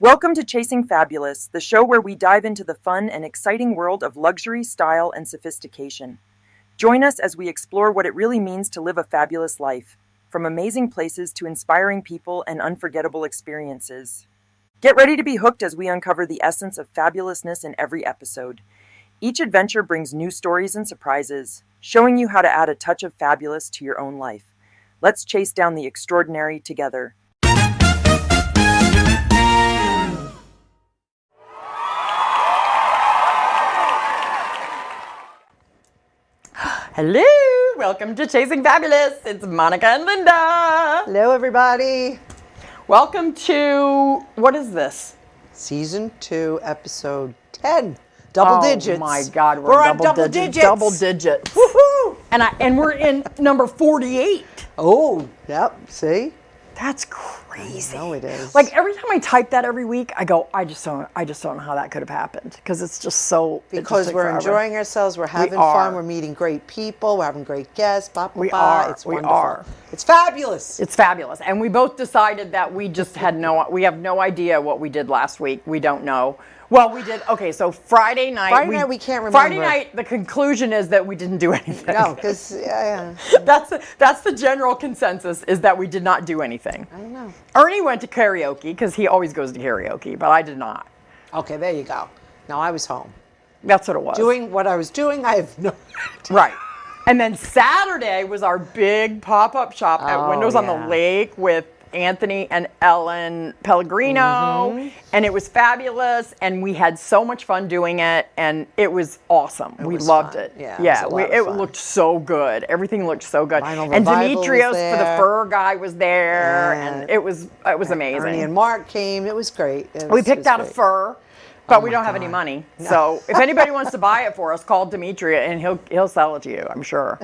Welcome to Chasing Fabulous, the show where we dive into the fun and exciting world of luxury, style, and sophistication. Join us as we explore what it really means to live a fabulous life, from amazing places to inspiring people and unforgettable experiences. Get ready to be hooked as we uncover the essence of fabulousness in every episode. Each adventure brings new stories and surprises, showing you how to add a touch of fabulous to your own life. Let's chase down the extraordinary together. Hello, welcome to Chasing Fabulous. It's Monica and Linda. Hello, everybody. Welcome to, what is this? Season 2, episode 10. Double digits. Oh my God, we're on double digits. Double digits. Woohoo! And we're in number 48. Oh, yep. See? That's crazy. I know it is. Like every time I type that every week, I go, I just don't know how that could have happened because it's just so. Because we're enjoying ourselves, we're having fun, we're meeting great people, we're having great guests. We are. It's wonderful. It's fabulous. It's fabulous. And we both decided that we just we have no idea what we did last week. We don't know. Well, we did. Okay, so Friday night. We can't remember. Friday night, the conclusion is that we didn't do anything. No, because that's the general consensus is that we did not do anything. I know. Ernie went to karaoke because he always goes to karaoke, but I did not. Okay, there you go. No, I was home. That's what it was. Doing what I was doing, I have no idea. Right. And then Saturday was our big pop-up shop at Windows on the Lake with Anthony and Ellen Pellegrino, and it was fabulous, and we had so much fun doing it, and it was awesome. We loved it. Yeah, it looked so good. Everything looked so good. Vinyl And Revival Demetrios was for the there. fur guy was there, and it was amazing. Ernie and Mark came. It was great. We picked out a fur. But we don't have any money. No. So if anybody wants to buy it for us, call Demetria and he'll sell it to you, I'm sure.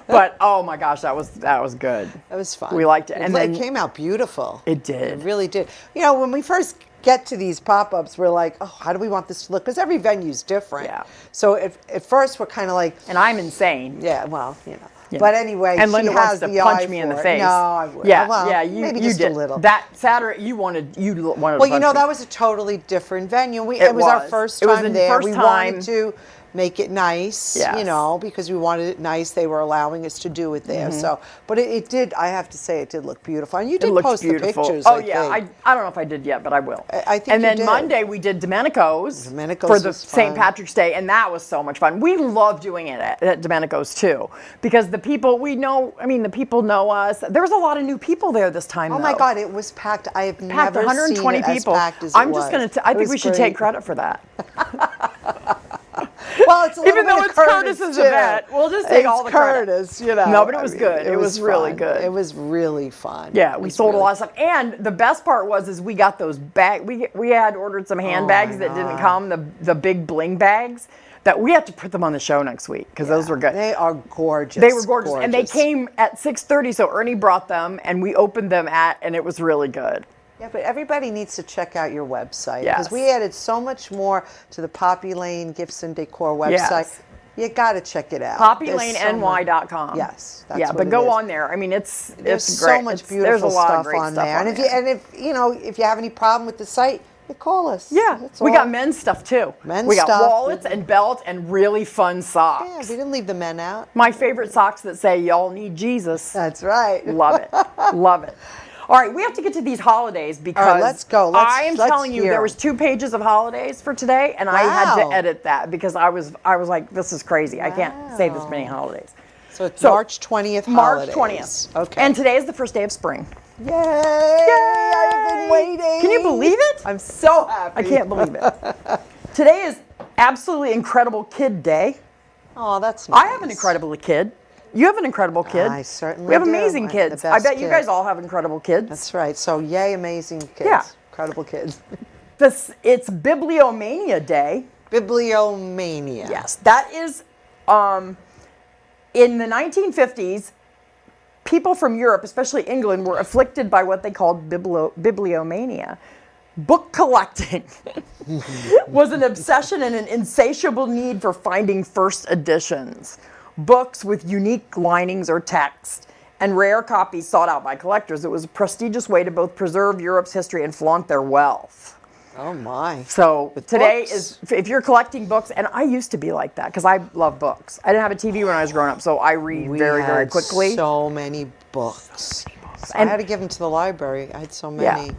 But oh my gosh, that was good. That was fun. We liked it. And then it came out beautiful. It did. It really did. You know, when we first get to these pop-ups, we're like, oh, how do we want this to look? Because every venue's different. Yeah. So at first we're kind of like. And I'm insane. Yeah, well, you know. Yeah. But anyway, and Linda she wants has to the punch eye me in the for it. face. No, I would. Yeah, well, yeah, you maybe you just did. a little. That Saturday, you wanted to Well, punch you know, me. that was a totally different venue. It was our was. first It was time the there. first We time. wanted to make it nice, Yes. you know, because we wanted it nice. They were allowing us to do it there. So, but it did, I have to say, it did look beautiful. And you did post the pictures, Oh, I yeah. think. I don't know if I did yet, but I will. I think And you then did. Monday, we did Domenico's Domenico's for the was St. fun. Patrick's Day, and that was so much fun. We love doing it at Domenico's, too, because the people the people know us. There was a lot of new people there this time, Oh my God, it was packed. I have Packed never 120 seen it people. as packed as I'm it just was. going to, I It think we was should great. take credit for that. Well, it's a little Even though bit it's of Curtis's too. event, we'll just take all the credit. Curtis, you know. No, but it was good. It was really fun. good. It was really fun. Yeah, It we was sold a really lot of stuff, and the best part was we got those bag. We had ordered some handbags that didn't come, the big bling bags. That we have to put them on the show next week because those were good. They are gorgeous. They were gorgeous, and they came at 6:30. So Ernie brought them, and we opened them and it was really good. Yeah, but everybody needs to check out your website Yes. because we added so much more to the Poppy Lane Gifts and Decor website. Yes. You got to check it out. There's so PoppyLaneNY.com. Yes, that's yeah, what but it go is. on there. I mean, there's There's great. so much There's beautiful a lot stuff of great on stuff there. on And there. if you have any problem with the site, you call us. Yeah, That's we all. got men's stuff too. We got stuff. wallets and belts and really fun socks. Yeah, we didn't leave the men out. My favorite socks that say "Y'all need Jesus." That's right. Love it, love it. All right, we have to get to these holidays because let's go. I am Let's telling you, hear. there was 2 pages of holidays for today, and I had to Wow. edit that because I was like, this is crazy. I can't say this many holidays. So it's March 20th March holidays. 20th. Okay. And today is the first day of spring. Yay! I've been waiting. Can you believe it? I'm so happy. I can't believe it. Today is absolutely incredible kid day. Oh, that's nice. I have an incredible kid. You have an incredible kid. I certainly We have do. amazing I have the kids. I best bet you kids. guys all have incredible kids. That's right. So yay, amazing kids. Yeah. Incredible kids. It's Bibliomania Day. Bibliomania. Yes, that is in the 1950s, people from Europe, especially England, were afflicted by what they called bibliomania. Book collecting was an obsession and an insatiable need for finding first editions, books with unique linings or text, and rare copies sought out by collectors. It was a prestigious way to both preserve Europe's history and flaunt their wealth. Oh my. So With today books? is, if you're collecting books, and I used to be like that because I love books. I didn't have a TV when I was growing up, so I read very, very quickly. So many books. I And- had to give them to the library. I had so Yeah, many.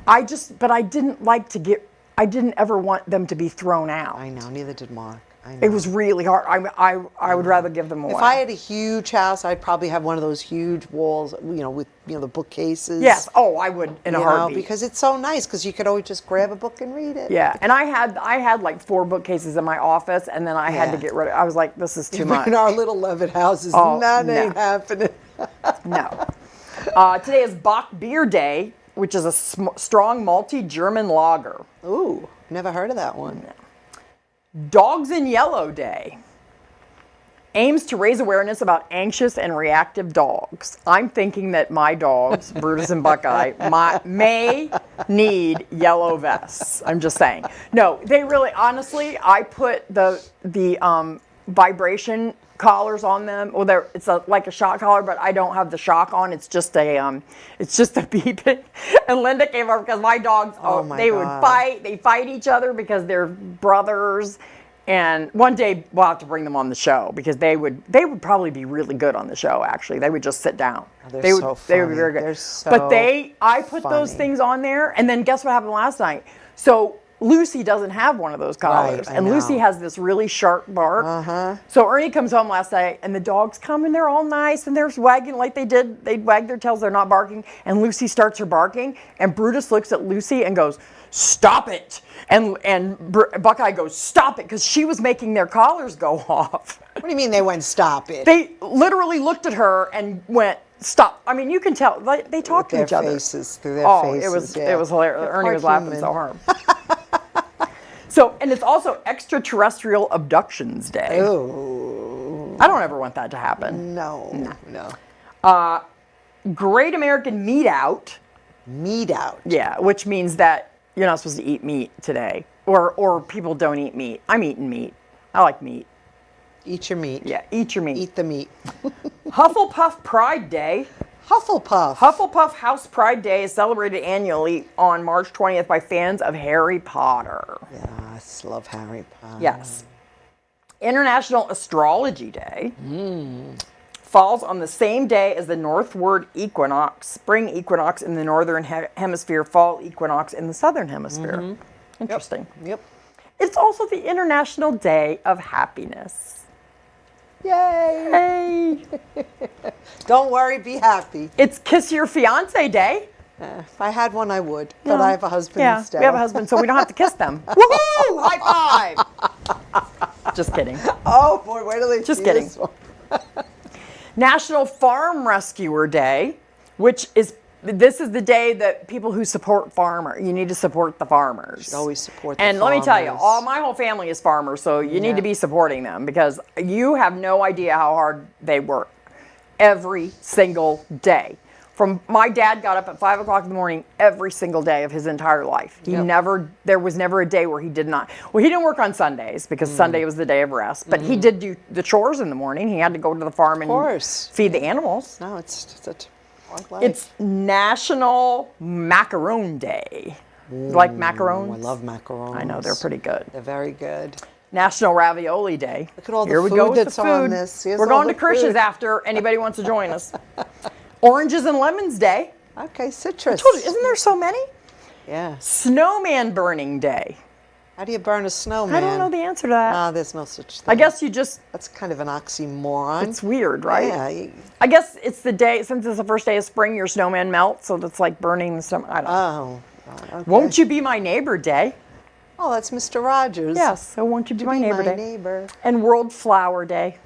but I didn't like to I didn't ever want them to be thrown out. I know. Neither did Mark. I know. It was really hard. I would rather give them away. If I had a huge house, I'd probably have one of those huge walls, with the bookcases. Yes. Oh, I would in a heartbeat. Because it's so nice because you could always just grab a book and read it. Yeah, and I had like 4 bookcases in my office, and then I had to Yeah. get rid of. I was like, this is too much. In our little Levitt houses, Oh, that no. ain't happening. No. Today is Bock Beer Day, which is a strong malty German lager. Ooh, never heard of that one. Dogs in Yellow Day aims to raise awareness about anxious and reactive dogs. I'm thinking that my dogs, Brutus and Buckeye, may need yellow vests. I'm just saying. No, they really, honestly, I put the vibration collars on them. Well, it's like a shock collar, but I don't have the shock on. It's just a beeping. And Linda came over because my dogs, my would God. fight. They fight each other because they're brothers. And one day we'll have to bring them on the show because they would probably be really good on the show. Actually, they would just sit down. They're They would so they would be funny. very good. They're so But I put those funny. things on there, and then guess what happened last night? So Lucy doesn't have one of those collars, I and Lucy know. has this really sharp bark. So Ernie comes home last night, and the dogs come, and they're all nice, and they're wagging like they'd wag their tails, they're not barking, and Lucy starts her barking, and Brutus looks at Lucy and goes, "Stop it!" And Buckeye goes, "Stop it," because she was making their collars go off. What do you mean they went stop it? They literally looked at her and went, "Stop!" I mean, you can tell they talk to Their each other. faces, through their Oh, faces. it was hilarious. They're Ernie part was laughing human. so hard. So, and it's also Extraterrestrial Abductions Day. Oh, I don't ever want that to happen. no. Great American Meat Out. Meat out. Yeah, which means that you're not supposed to eat meat today, or people don't eat meat. I'm eating meat. I like meat. Eat your meat. Yeah, eat your meat. Eat the meat. Hufflepuff Pride Day. Hufflepuff. Hufflepuff House Pride Day is celebrated annually on March 20th by fans of Harry Potter. Yes, love Harry Potter. Yes. International Astrology Day falls on the same day as the northward equinox, spring equinox in the northern hemisphere, fall equinox in the southern hemisphere. Interesting. Yep. It's also the International Day of Happiness. Yay! Hey! Don't worry, be happy. It's Kiss Your Fiance Day. If I had one, I would. But I have a husband Yeah, instead. we have a husband, so we don't have to kiss them. Woohoo! High five! Just kidding. Oh boy, wait till they Just see kidding. this one. National Farm Rescuer Day, this is the day that people who support you need to support the farmers. Should always support the And let me tell you, farmers. my whole family is farmers, so you need to be supporting them because you have no idea how hard they work every single day. My dad got up at 5 o'clock in the morning every single day of his entire life. There was never a day where he did not. Well, he didn't work on Sundays because Sunday was the day of rest, but he did do the chores in the morning. He had to go to the farm and course. feed the animals. No, it's a hard life. It's National Macaron Day. You like macarons? I love macarons. I know, they're pretty good. They're very good. National Ravioli Day. Look at all the Here we food go with that's the on food. this. Here's We're all going to the Krish's food. after anybody wants to join us. Oranges and Lemons Day. Okay, citrus. Told you, isn't there so many? Yeah. Snowman Burning Day. How do you burn a snowman? I don't know the answer to that. Ah, there's no such thing. I guess you just, That's kind of an oxymoron. it's weird, right? Yeah. I guess it's the day, since it's the first day of spring, your snowman melts, so that's like burning the snow. I don't know. Oh. Okay. Won't You Be My Neighbor Day? Oh, that's Mr. Rogers. Yes, so Won't You Be My Neighbor Day? neighbor. And World Flower Day.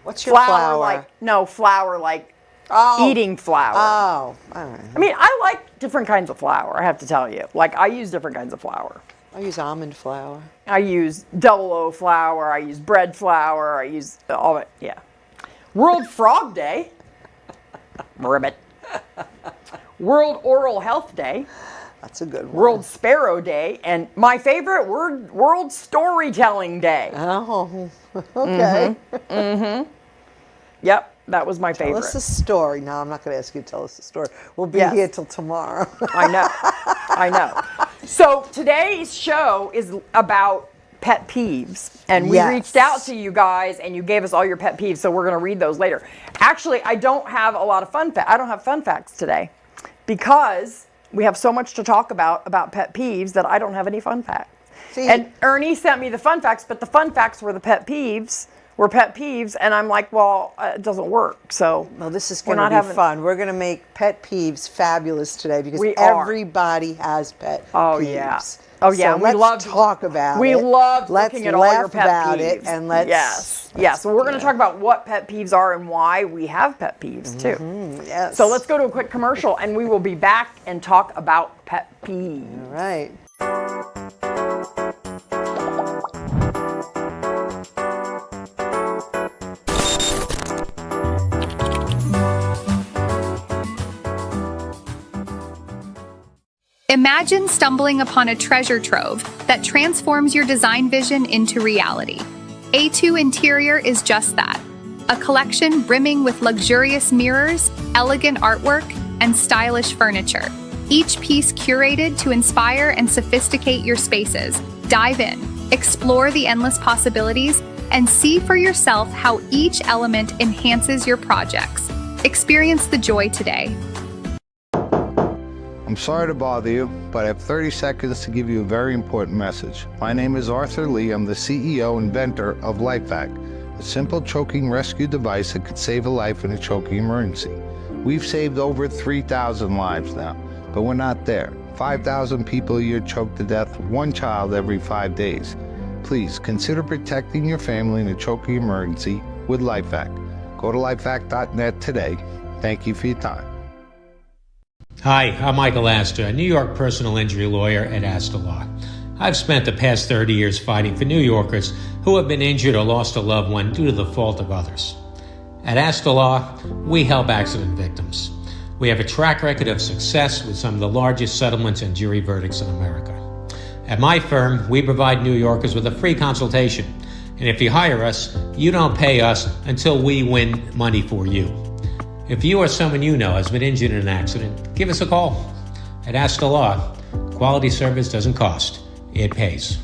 What's your flower? Flour like Oh. eating flour. Oh, all right. I mean, I like different kinds of flour, I have to tell you. Like, I use different kinds of flour. I use almond flour. I use double O flour, I use bread flour, I use all that, yeah. World Frog Day. Ribbit. World Oral Health Day. That's a good one. World Sparrow Day. And my favorite word, World Storytelling Day. Oh, okay. Yep. That was my favorite. Tell us a story. No, I'm not going to ask you to tell us a story. We'll be here till tomorrow. I know. So today's show is about pet peeves. And we reached out to you guys and you gave us all your pet peeves. So we're going to read those later. Actually, I don't have a lot of I don't have fun facts today because we have so much to talk about pet peeves that I don't have any fun facts. See, and Ernie sent me the fun facts, but the fun facts were pet peeves, and I'm like, well, it doesn't work. So this is going to be fun. We're going to make pet peeves fabulous today because everybody has pet peeves. Oh yeah, so let's talk about it. We love looking at all your pet about peeves. It and let's So we're going to talk about what pet peeves are and why we have pet peeves too. Yes. So let's go to a quick commercial and we will be back and talk about pet peeves. All right. Imagine stumbling upon a treasure trove that transforms your design vision into reality. A2 Interior is just that. A collection brimming with luxurious mirrors, elegant artwork, and stylish furniture. Each piece curated to inspire and sophisticate your spaces. Dive in, explore the endless possibilities, and see for yourself how each element enhances your projects. Experience the joy today. I'm sorry to bother you, but I have 30 seconds to give you a very important message. My name is Arthur Lee. I'm the CEO and inventor of LifeVac, a simple choking rescue device that could save a life in a choking emergency. We've saved over 3,000 lives now, but we're not there. 5,000 people a year choke to death, one child every 5 days. Please consider protecting your family in a choking emergency with LifeVac. Go to lifevac.net today. Thank you for your time. Hi, I'm Michael Astor, a New York personal injury lawyer at Astor Law. I've spent the past 30 years fighting for New Yorkers who have been injured or lost a loved one due to the fault of others. At Astor Law, we help accident victims. We have a track record of success with some of the largest settlements and jury verdicts in America. At my firm, we provide New Yorkers with a free consultation. And if you hire us, you don't pay us until we win money for you. If you or someone you know has been injured in an accident, give us a call. At Astor Law, quality service doesn't cost, it pays.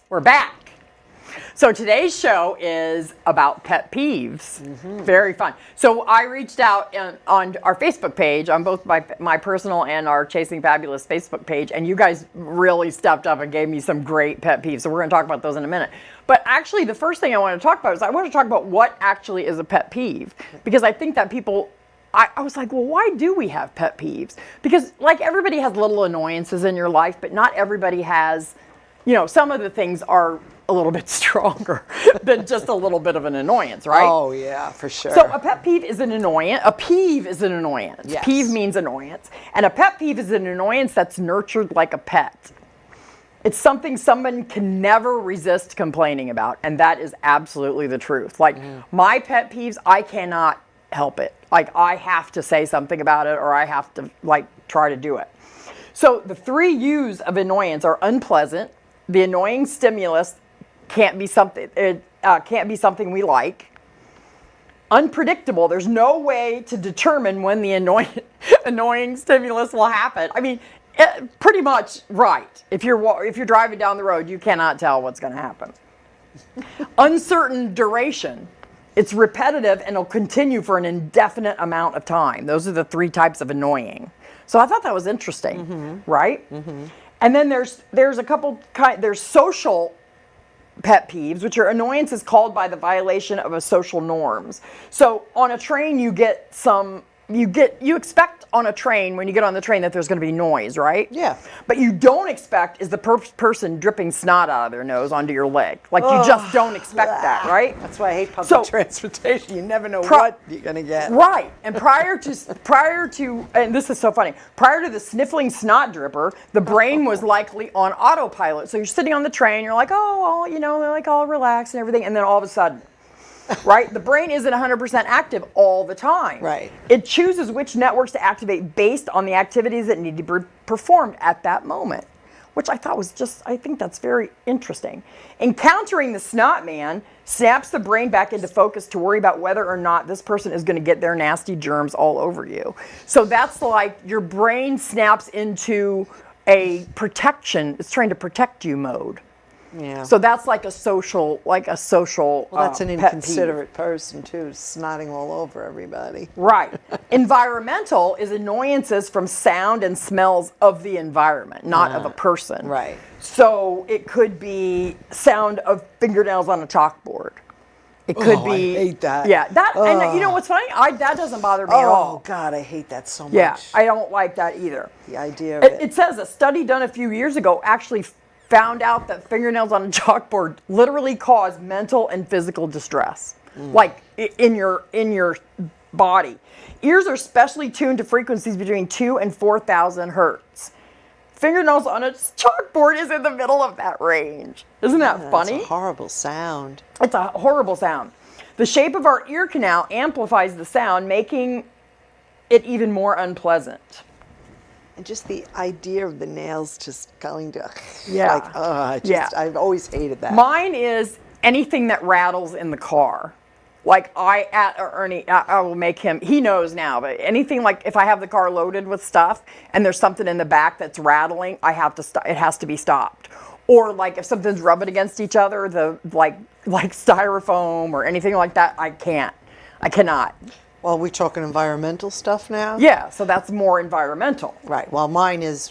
We're back. So today's show is about pet peeves. Very fun. So I reached out on our Facebook page, on both my personal and our Chasing Fabulous Facebook page, and you guys really stepped up and gave me some great pet peeves. So we're going to talk about those in a minute. But actually, the first thing I want to talk about is I want to talk about what actually is a pet peeve. Because I think that people, I was like, well, why do we have pet peeves? Because like everybody has little annoyances in your life, but not everybody has, some of the things are a little bit stronger than just a little bit of an annoyance, right? Oh yeah, for sure. So a pet peeve is an annoyance. A peeve is an annoyance. Yes. Peeve means annoyance. And a pet peeve is an annoyance that's nurtured like a pet. It's something someone can never resist complaining about, and that is absolutely the truth. Like my pet peeves, I cannot help it. Like I have to say something about it or I have to try to do it. So the 3 U's of annoyance are unpleasant. The annoying stimulus can't be something we like. Unpredictable. There's no way to determine when the annoying stimulus will happen. I mean, pretty much right. If you're driving down the road, you cannot tell what's going to happen. Uncertain duration. It's repetitive and it'll continue for an indefinite amount of time. Those are the 3 types of annoying. So I thought that was interesting, right? And then there's a couple there's social pet peeves, which are annoyances caused by the violation of a social norms. So on a train, you expect on a train, when you get on the train, that there's going to be noise, right? Yeah. But you don't expect is the person dripping snot out of their nose onto your leg. Like you just don't expect that, right? That's why I hate public transportation. You never know what you're going to get. Right. And prior to, and this is so funny, prior to the sniffling snot dripper, the brain was likely on autopilot. So you're sitting on the train, you're like, oh, well, like all relaxed and everything. And then all of a sudden, right? The brain isn't 100% active all the time. Right. It chooses which networks to activate based on the activities that need to be performed at that moment, which I thought was I think that's very interesting. Encountering the snot man snaps the brain back into focus to worry about whether or not this person is going to get their nasty germs all over you. So that's like your brain snaps into a protection, it's trying to protect you mode. Yeah. So that's like a social. Well, that's an pet inconsiderate person too, snotting all over everybody. Right. Environmental is annoyances from sound and smells of the environment, not of a person. Right. So it could be sound of fingernails on a chalkboard. It could be. I hate that. Yeah. And you know what's funny? That doesn't bother me at all. Oh God, I hate that so much. Yeah, I don't like that either. The idea of it. It says a study done a few years ago actually found out that fingernails on a chalkboard literally cause mental and physical distress, like in your body. Ears are specially tuned to frequencies between 2,000 and 4,000 hertz. Fingernails on a chalkboard is in the middle of that range. Isn't that funny? It's a horrible sound. It's a horrible sound. The shape of our ear canal amplifies the sound, making it even more unpleasant. And just the idea of the nails just going to, Yeah. I've always hated that. Mine is anything that rattles in the car. Like Ernie, I will make him, he knows now, but anything like if I have the car loaded with stuff and there's something in the back that's rattling, I have to stop, it has to be stopped. Or like if something's rubbing against each other, like styrofoam or anything like that, I cannot. Well, we're talking environmental stuff now? Yeah, so that's more environmental. Right. Well, mine is,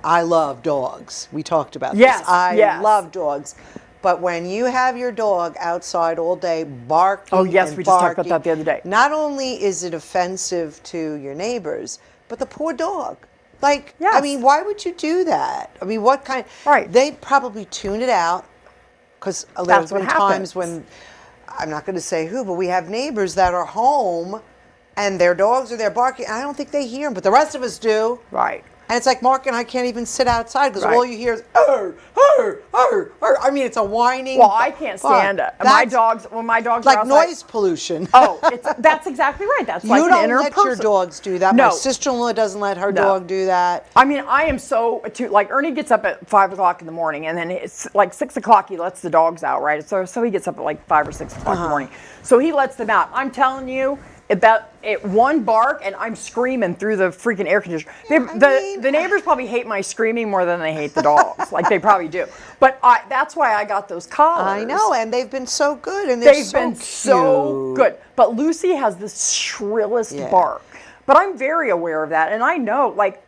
I love dogs. We talked about Yes, this. I yes. love dogs. But when you have your dog outside all day barking, Oh, yes, and we just talked about barking, that the other day. Not only is it offensive to your neighbors, but the poor dog. Like, Yes. I mean, why would you do that? I mean, what kind? Right. They probably tune it out because there's That's what been happens. times when, I'm not going to say who, but we have neighbors that are home and their dogs are there barking. I don't think they hear them, but the rest of us do. Right. And it's like Mark and I can't even sit outside because Right. all you hear is arr, arr, arr, arr. I mean, it's a whining. Well, I can't stand it. That's When my dogs like are outside, noise pollution. Oh, that's exactly right. That's like You an don't inner let person. your dogs do that. No. My sister-in-law doesn't let her No. dog do that. I mean, I am so like Ernie gets up at 5 o'clock in the morning, and then it's like 6 o'clock. He lets the dogs out, right? So he gets up at like 5 or 6 o'clock in the morning. So he lets them out. I'm telling you, one bark, and I'm screaming through the freaking air conditioner. The neighbors probably hate my screaming more than they hate the dogs. Like they probably do. But that's why I got those collars. I know, and they've been so good, and they've been so good. But Lucy has the shrillest bark. But I'm very aware of that, and I know, like,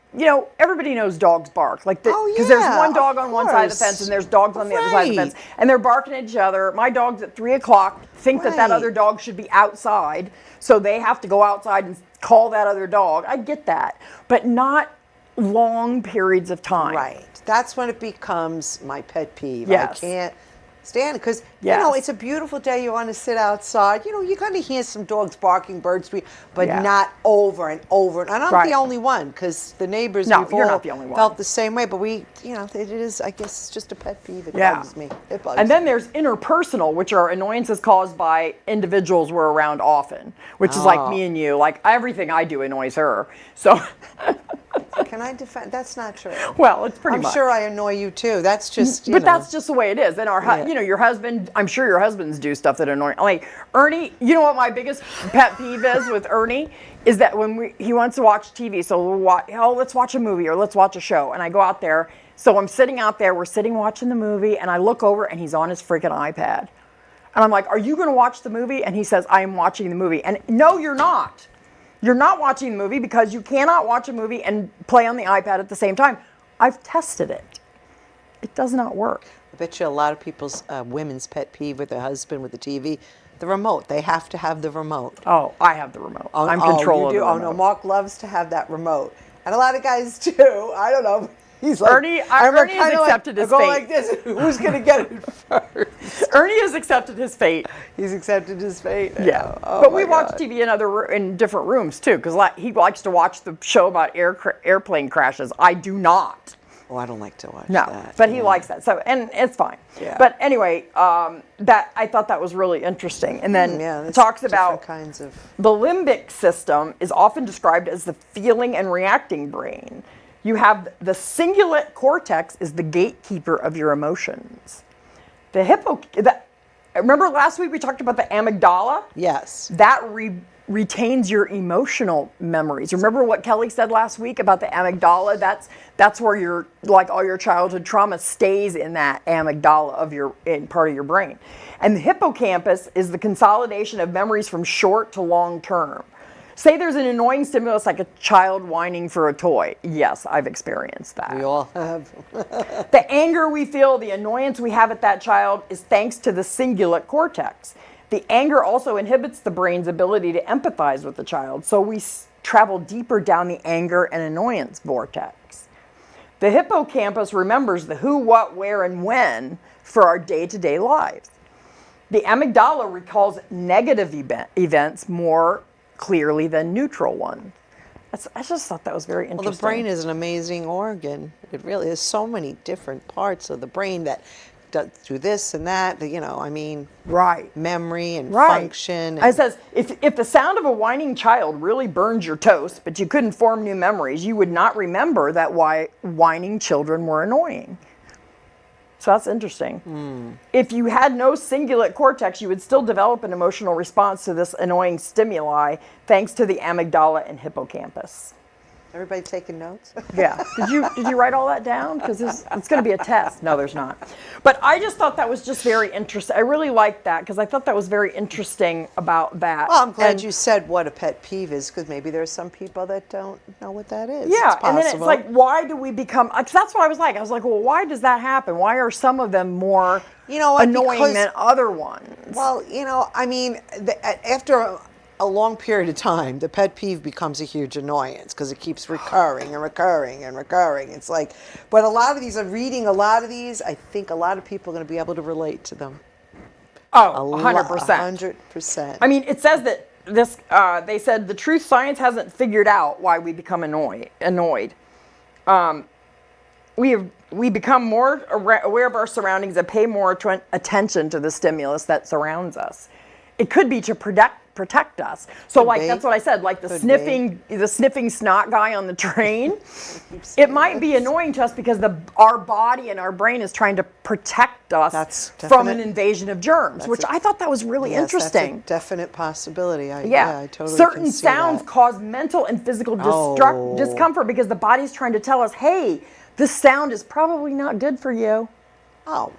everybody knows dogs bark. Like, because there's one dog on one side of the fence, and there's dogs on the other side of the fence, and they're barking at each other. My dogs at 3 o'clock think that other dog should be outside, so they have to go outside and call that other dog. I get that, but not long periods of time. Right. That's when it becomes my pet peeve. Yes. I can't stand it because, Yes. it's a beautiful day. You want to sit outside. You're going to hear some dogs barking, birds tweet, but Yeah. not over and over. And I'm not Right. the only one because the neighbors No, we've you're all not the only one. felt the same way. But it is, I guess it's just a pet peeve. It bugs me. It bugs And then me. there's interpersonal, which are annoyances caused by individuals we're around often, which is like me and you. Like everything I do annoys her. So, Can I defend? That's not true. well, it's pretty I'm much. sure I annoy you too. That's just, But that's just the way it is. And your husband, I'm sure your husbands do stuff that annoy. Like Ernie, you know what my biggest pet peeve is with Ernie is that when he wants to watch TV, so let's watch a movie or let's watch a show, and I go out there. So I'm sitting out there, we're sitting watching the movie, and I look over and he's on his freaking iPad, and I'm like, "Are you going to watch the movie?" And he says, "I am watching the movie." And no, you're not. You're not watching the movie because you cannot watch a movie and play on the iPad at the same time. I've tested it. It does not work. I bet you a lot of people's women's pet peeve with their husband with the TV, the remote. They have to have the remote. Oh, I have the remote. I'm control you of do? the remote. Oh no, Mark loves to have that remote, and a lot of guys do. I don't know. He's like Ernie has accepted his I go fate. like this. Who's gonna get it first? Ernie has accepted his fate. He's accepted his fate. Yeah, Oh, but we my watch God. TV in different rooms too, because he likes to watch the show about airplane crashes. I do not. Oh, I don't like to watch No, that. but he likes that. So, and it's fine. Yeah. But anyway, that I thought that was really interesting. And then it there's talks different about kinds of. the limbic system is often described as the feeling and reacting brain. You have the cingulate cortex is the gatekeeper of your emotions. Remember last week we talked about the amygdala? Yes. That retains your emotional memories. Remember what Kelly said last week about the amygdala? That's where your all your childhood trauma stays in that amygdala in part of your brain. And the hippocampus is the consolidation of memories from short to long term. Say there's an annoying stimulus like a child whining for a toy. Yes, I've experienced that. We all have. The anger we feel, the annoyance we have at that child is thanks to the cingulate cortex. The anger also inhibits the brain's ability to empathize with the child, so we travel deeper down the anger and annoyance vortex. The hippocampus remembers the who, what, where, and when for our day-to-day lives. The amygdala recalls negative events more clearly than neutral ones. I just thought that was very interesting. Well, the brain is an amazing organ. It really is so many different parts of the brain that do this and that, right. memory and Right. function. It says, if the sound of a whining child really burns your toast, but you couldn't form new memories, you would not remember that whining children were annoying. So that's interesting. If you had no cingulate cortex, you would still develop an emotional response to this annoying stimuli, thanks to the amygdala and hippocampus. Everybody taking notes? Yeah. Did you write all that down? Because it's going to be a test. No, there's not. But I just thought that was just very interesting. I really liked that because I thought that was very interesting about that. Well, I'm glad you said what a pet peeve is, because maybe there's some people that don't know what that is. Yeah, it's and then it's possible. like, why do we become? Cause that's what I was like. I was like, well, why does that happen? Why are some of them more annoying than other ones? Well, after a long period of time, the pet peeve becomes a huge annoyance because it keeps recurring and recurring and recurring. It's like, but a lot of these, I'm reading a lot of these, I think a lot of people are going to be able to relate to them. Oh, 100%. 100%. I mean, it says that they said the truth science hasn't figured out why we become annoyed. We become more aware of our surroundings and pay more attention to the stimulus that surrounds us. It could be to protect us. So that's what I said, like the sniffing snot guy on the train. It might be annoying to us because our body and our brain is trying to protect us from an invasion of germs, which I thought that was really interesting. That's a definite possibility. I totally Certain can see sounds that. cause mental and physical discomfort because the body's trying to tell us, hey, this sound is probably not good for you. Oh,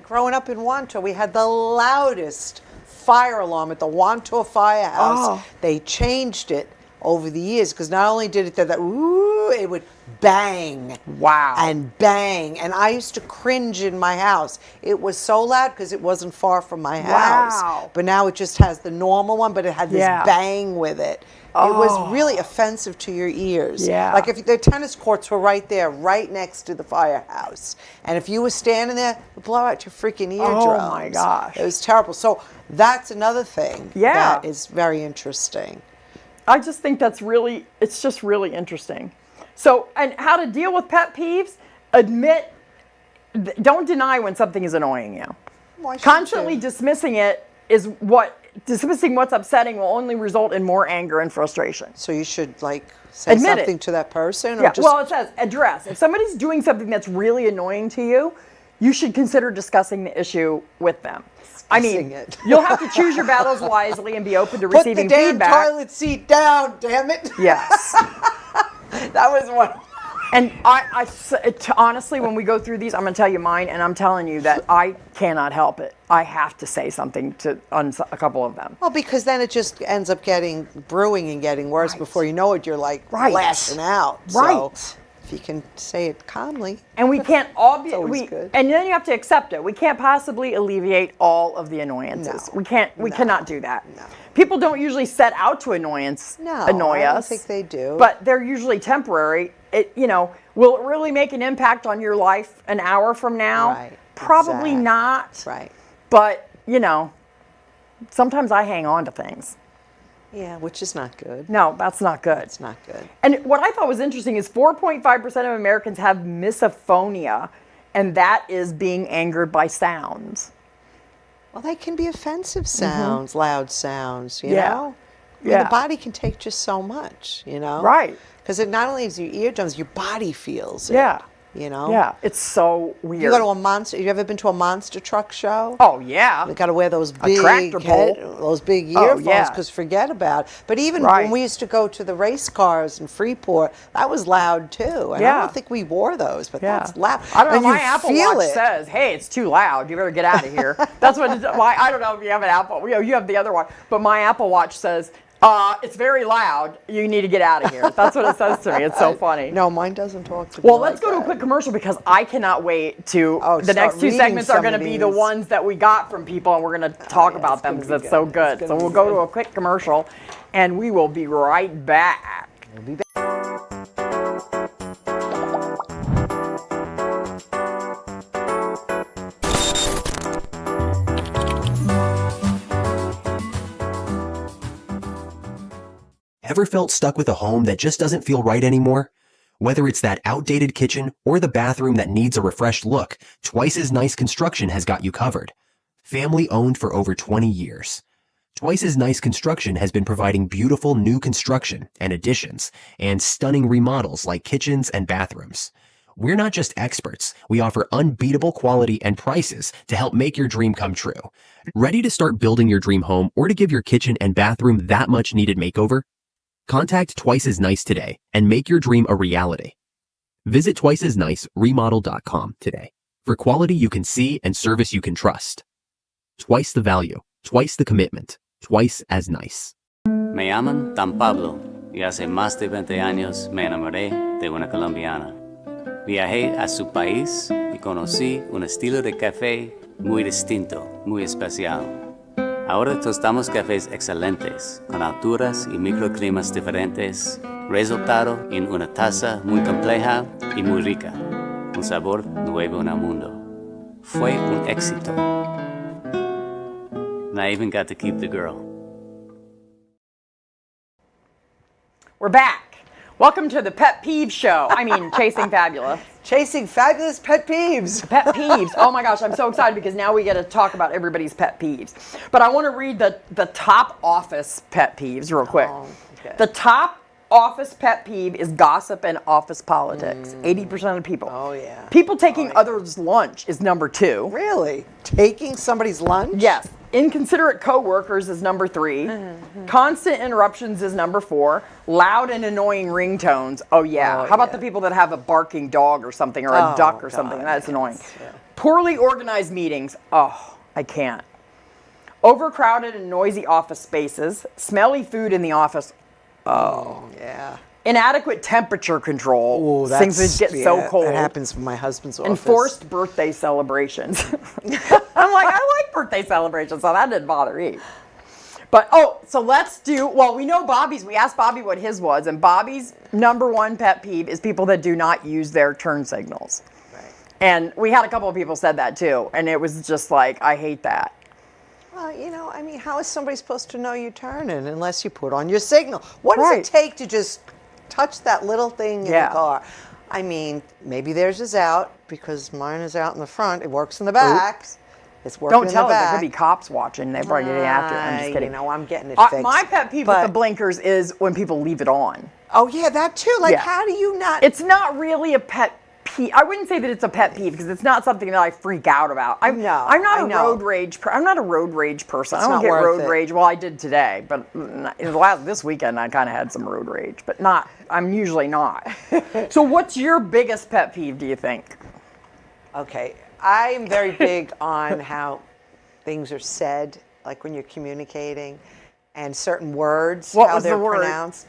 growing up in Wanto, we had the loudest fire alarm at the Wanto Firehouse. Oh. They changed it over the years because not only did it that ooh, it would bang. Wow. And bang. And I used to cringe in my house. It was so loud because it wasn't far from my house. Wow. But now it just has the normal one, but it had this bang with it. It was really offensive to your ears. Yeah. Like if the tennis courts were right there, right next to the firehouse. And if you were standing there, it would blow out your freaking eardrums. Oh my gosh. It was terrible. So that's another thing Yeah. that is very interesting. I just think it's just really interesting. So, and how to deal with pet peeves? Don't deny when something is annoying you. Why shouldn't Constantly you? dismissing what's upsetting will only result in more anger and frustration. So you should say Admit something it. to that person? Or Yeah, just, well, it says address. If somebody's doing something that's really annoying to you, you should consider discussing the issue with them. I mean, it. you'll have to choose your battles wisely and be open to put receiving the damn feedback. toilet seat down, damn it. Yes. That was one. And honestly, when we go through these, I'm going to tell you mine, and I'm telling you that I cannot help it. I have to say something on a couple of them. Well, because then it just ends up brewing and getting worse. Right. Before you know it, you're lashing out. Right. So if you can say it calmly. And we can't all be, always good. and then you have to accept it. We can't possibly alleviate all of the annoyances. No. We cannot do that. No. People don't usually set out to annoy I us. don't think they do. But they're usually temporary. Will it really make an impact on your life an hour from now? Right. Probably Exactly. not. Right. But, sometimes I hang on to things. Yeah, which is not good. No, that's not good. It's not good. And what I thought was interesting is 4.5% of Americans have misophonia, and that is being angered by sounds. Well, they can be offensive sounds, loud sounds, you Yeah. know? I mean, Yeah. the body can take just so much, you know? Right. Because it not only is your eardrums, your body feels it. Yeah. You know? Yeah, it's so weird. You go to a monster. You ever been to a monster truck show? Oh yeah. You got to wear those big tractor pull. those big Oh, earphones yeah. because forget about it. But even Right. when we used to go to the race cars in Freeport, that was loud too. And I Yeah. don't think we wore those, but Yeah. that's loud. I don't know. And My you Apple feel Watch it. says, "Hey, it's too loud. You better get out of here." That's what. I don't know if you have an Apple. You have the other one, but my Apple Watch says, "It's very loud. You need to get out of here." That's what it says to me. It's so funny. No, mine doesn't talk to me. Well, like let's go to a that. quick commercial because I cannot wait to. The start next two reading segments are some going to of be the these. ones that we got from people, and we're going to talk yeah, about it's them gonna because be it's so good. good. It's So gonna we'll be go to good. a quick commercial, and we will be right back. Ever felt stuck with a home that just doesn't feel right anymore? Whether it's that outdated kitchen or the bathroom that needs a refreshed look, Twice as Nice Construction has got you covered. Family owned for over 20 years. Twice as Nice Construction has been providing beautiful new construction and additions and stunning remodels like kitchens and bathrooms. We're not just experts. We offer unbeatable quality and prices to help make your dream come true. Ready to start building your dream home or to give your kitchen and bathroom that much needed makeover? Contact Twice as Nice today and make your dream a reality. Visit twiceasniceremodel.com today for quality you can see and service you can trust. Twice the value, twice the commitment, Twice as Nice. Me llaman Dan Pablo y hace más de 20 años me enamoré de una colombiana. Viajé a su país y conocí un estilo de café muy distinto, muy especial. Ahora tostamos cafés excelentes, con alturas y microclimas diferentes, resultado en una taza muy compleja y muy rica, un sabor nuevo en el mundo. Fue un éxito. And I even got to keep the girl. We're back. Welcome to the Pet Peeve Show. I mean, Chasing Fabulous. Chasing fabulous pet peeves. Pet peeves. Oh my gosh, I'm so excited because now we get to talk about everybody's pet peeves. But I want to read the top office pet peeves real quick. Oh, okay. The top office pet peeve is gossip and office politics. 80% of people. Oh, yeah. People taking others' lunch is number 2. Really? Taking somebody's lunch? Yes. Inconsiderate coworkers is number 3. Constant interruptions is number 4. Loud and annoying ringtones. Oh yeah. Oh, How about yeah. the people that have a barking dog or something or a Oh, duck or God, something? That's annoying. yeah. Poorly organized meetings. Oh, I can't. Overcrowded and noisy office spaces. Smelly food in the office. Yeah. Inadequate temperature control. Oh, Things that get so cold. That happens in my husband's office. Enforced birthday celebrations. I'm like, I like birthday celebrations, so that didn't bother me. But, so let's do, well, we know Bobby's. We asked Bobby what his was, and Bobby's number 1 pet peeve is people that do not use their turn signals. Right. And we had a couple of people said that too, and it was just like, I hate that. Well, you know, I mean, how is somebody supposed to know you're turning unless you put on your signal? What does Right. it take to just touch that little thing in Yeah. the car? I mean, maybe theirs is out because mine is out in the front. It works in the back. It's working Don't in tell the us, there back. could be cops watching. They probably get after it. I'm just kidding. You know, I'm getting it fixed. My pet peeve with the blinkers is when people leave it on. Oh, yeah, that too. Like, Yeah. how do you not? It's not really a pet peeve. I wouldn't say that it's a pet peeve because it's not something that I freak out about. I'm not I a know. road rage. I'm not a road rage person. It's I don't not get worth road it. rage. Well, I did today, but this weekend I kind of had some road rage, but not. I'm usually not. So, what's your biggest pet peeve? Do you think? Okay, I am very big on how things are said, like when you're communicating, and certain words, What how was the they're word? pronounced.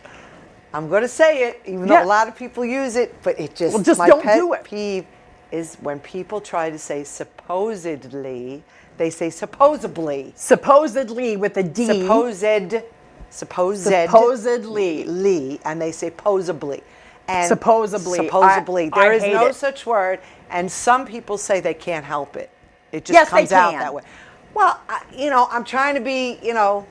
I'm going to say it, even Yeah. though a lot of people use it, but it just, Well, just my don't pet do it. peeve is when people try to say supposedly, they say supposedly. Supposedly with a D. Supposedly. Supposedly. And they say posably. And Supposedly. Supposedly. I There is hate no it. such word. And some people say they can't help it. It just Yes, they comes out can. that way. Well, you know, I'm trying to be, you know,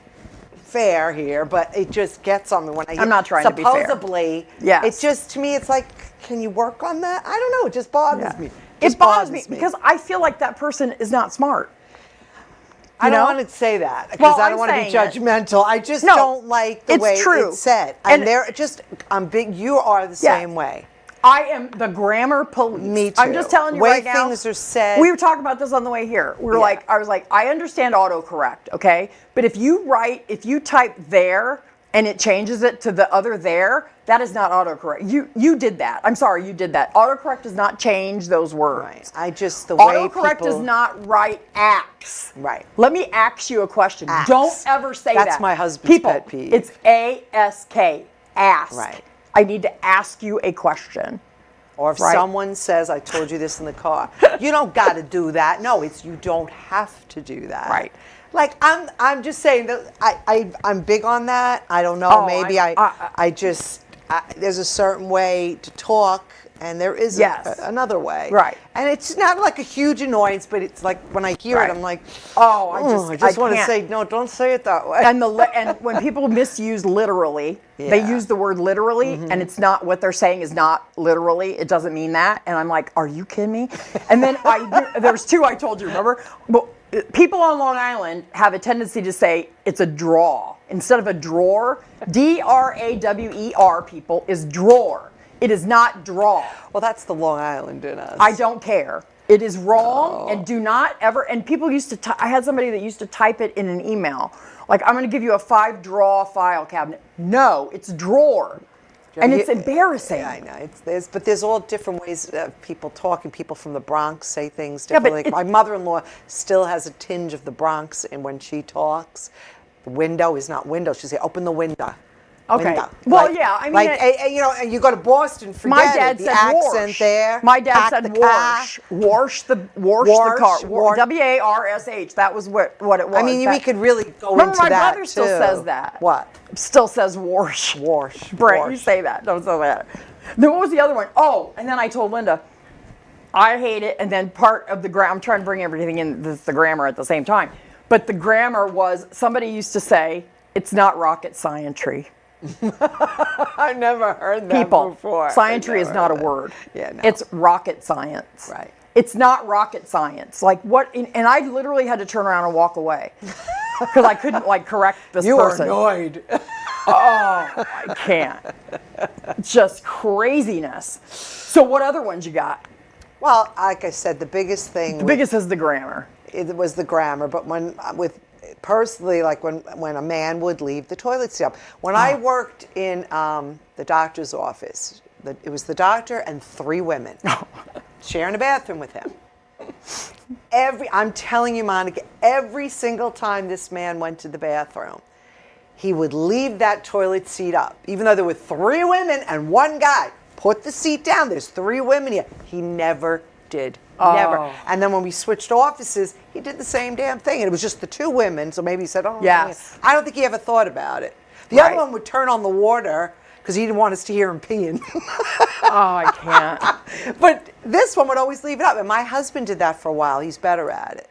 fair here, but it just gets on me when I hear I'm not trying to be fair. supposedly. Yes. It just, to me, it's like, can you work on that? I don't know. It just bothers me. It bothers me because I feel like that person is not smart. I don't want to say that because I don't want to be judgmental. I just don't like the way it's said. And they're just, I'm big. You are the same way. I am the grammar police. Me too. I'm just telling you way right now. Things are said. We were talking about this on the way here. We were like, I was like, I understand autocorrect, okay? But if you type there and it changes it to the other there, that is not autocorrect. You did that. I'm sorry, you did that. Autocorrect does not change those words. Right. I just, the way autocorrect does not write ax. Right. Let me ask you a question. Ax. Don't ever say that. That's my husband's pet peeve. It's A-S-K. Ask. Right. I need to ask you a question. Or if someone says, I told you this in the car, you don't got to do that. No, it's you don't have to do that. Right. Like I'm just saying that I'm big on that. I don't know. Oh, Maybe there's a certain way to talk, and there is another way. Right. And it's not like a huge annoyance, but it's like when I hear it, I'm like, I just want to say, no, don't say it that way. And when people misuse literally, they use the word literally, and it's not what they're saying is not literally. It doesn't mean that. And I'm like, are you kidding me? And then there's two I told you, remember? Well, people on Long Island have a tendency to say it's a draw instead of a drawer. D-R-A-W-E-R, people, is drawer. It is not draw. Well, that's the Long Island in us. I don't care. It is wrong, and do not ever. And people used to. I had somebody that used to type it in an email, like, I'm going to give you a 5-drawer file cabinet. No, it's drawer, and it's embarrassing. Yeah, I know. But there's all different ways of people talking. People from the Bronx say things differently. My mother-in-law still has a tinge of the Bronx, and when she talks, the window is not window. She'll say, "Open the window." Okay. Window. Well, yeah. I mean, and you go to Boston. Forget my dad the said accent warsh. there. My dad said warsh. Warsh the car. W-A-R-S-H. That was what it was. I mean, we could really go remember into that. My brother still says that. What? Still says warsh. Warsh. Brent, you say that. Don't say that. Then what was the other one? Oh, and then I told Linda, I hate it. And then part of the grammar, I'm trying to bring everything in the grammar at the same time. But the grammar was, somebody used to say, it's not rocket scientry. I've never heard that before. Scientry is not a word. Yeah, no. It's rocket science. Right. It's not rocket science. Like what? And I literally had to turn around and walk away because I couldn't correct this person. You are annoyed. Oh, I can't. Just craziness. So what other ones you got? Well, like I said, the biggest thing. The biggest is the grammar. It was the grammar, but personally, like when a man would leave the toilet seat up. When I worked in the doctor's office, it was the doctor and 3 women sharing a bathroom with him. I'm telling you, Monica, every single time this man went to the bathroom, he would leave that toilet seat up, even though there were 3 women and 1 guy. Put the seat down. There's 3 women here. He never did. Never. And then when we switched offices, he did the same damn thing. And it was just the 2 women, so maybe he said, oh, yes. I don't think he ever thought about it. The other one would turn on the water because he didn't want us to hear him peeing. Oh, I can't. But this one would always leave it up. And my husband did that for a while. He's better at it.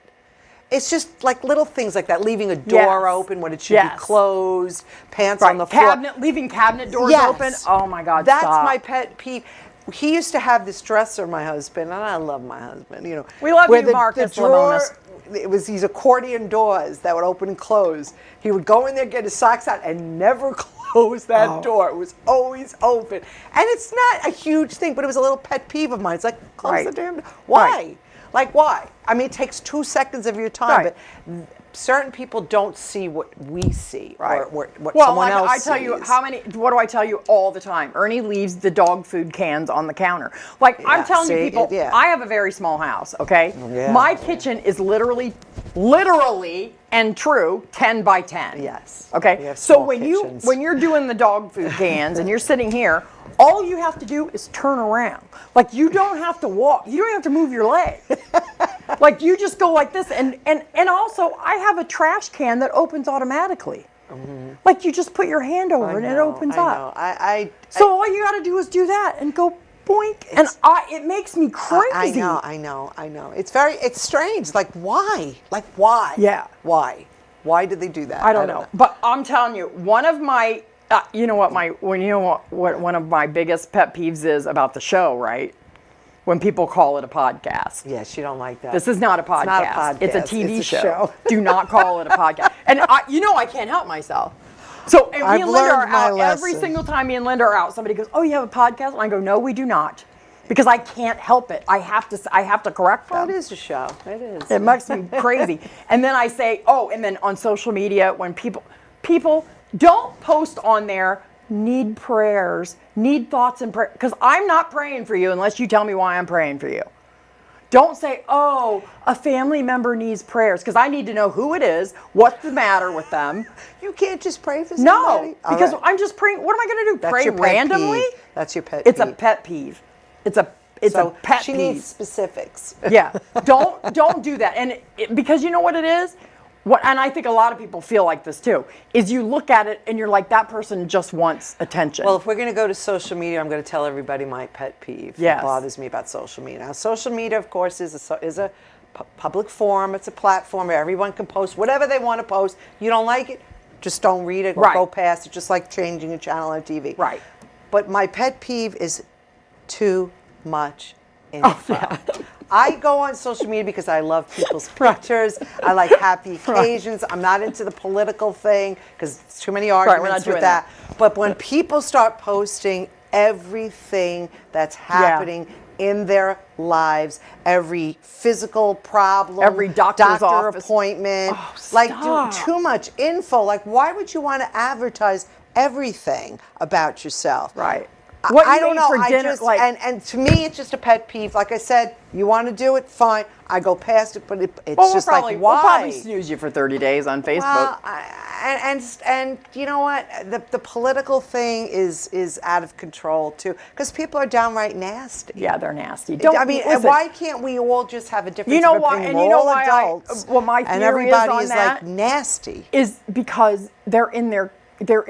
It's just like little things like that, leaving a door open when it should be closed, pants on the floor. Leaving cabinet doors open. Oh, my God, That's my pet peeve. He used to have this dresser, my husband, and I love my husband, you know. We love you, Marcus Lemonis. It was these accordion doors that would open and close. He would go in there, get his socks out, and never close that door. It was always open. And it's not a huge thing, but it was a little pet peeve of mine. It's like, close the damn door. Why? Right. Like, why? I mean, it takes 2 seconds of your time, but certain people don't see what we see or what someone else sees. I tell you what do I tell you all the time? Ernie leaves the dog food cans on the counter. I'm telling you people, I have a very small house, okay? Yeah. My kitchen is literally and true 10 by 10. Yes. Okay? So when you're doing the dog food cans and you're sitting here, all you have to do is turn around. Like, you don't have to walk. You don't have to move your leg. Like, you just go like this. And also, I have a trash can that opens automatically. Mm-hmm. Like, you just put your hand over and it opens up. So all you got to do is do that and go boink. And it makes me crazy. I know. It's strange. Like, why? Like, why? Yeah. Why? Why did they do that? I don't know. But I'm telling you, one of my, one of my biggest pet peeves is about the show, right? When people call it a podcast. Yes, you don't like that. This is not a podcast. It's not a podcast. It's a TV It's a show. show. Do not call it a podcast. And I can't help myself. So and me I've and Linda are learned my out every lesson. single time me and Linda are out. Somebody goes, "Oh, you have a podcast?" And I go, "No, we do not," because I can't help it. I have to correct them. Well, it is a show. It is. It makes me crazy. And then I say, and then on social media, when people don't post on there, need prayers, need thoughts and prayers, because I'm not praying for you unless you tell me why I'm praying for you. Don't say, a family member needs prayers, because I need to know who it is, what's the matter with them. You can't just pray for No, somebody? because All right. I'm just praying. What am I going to do? That's Pray your pet randomly? peeve. That's your pet It's peeve. a pet peeve. It's a pet she peeve. needs specifics. Yeah, don't do that. And because you know what it is? And I think a lot of people feel like this too, is you look at it and you're like, that person just wants attention. Well, if we're going to go to social media, I'm going to tell everybody my pet peeve. Yes. That bothers me about social media. Now, social media, of course, is a public forum. It's a platform where everyone can post whatever they want to post. You don't like it, just don't read it or Right. go past it, just like changing a channel on TV. Right. But my pet peeve is too much info. I go on social media because I love people's pictures. I like happy occasions. I'm not into the political thing because it's too many we're not arguments doing with that. But when people start posting everything that's happening in their lives, every physical problem, Every doctor's office. appointment, stop. too much info. Like, why would you want to advertise everything about yourself? Right. What you I don't ate know. for dinner, And to me, it's just a pet peeve. Like I said, you want to do it, fine. I go past it, but it's just like, why? We'll probably snooze you for 30 days on Facebook. Well, and you know what? The political thing is out of control too, because people are downright nasty. Yeah, they're nasty. And why can't we all just have a difference You know of why- opinion? and We're you know all why adults, my and theory everybody is on is that like nasty. is because they're in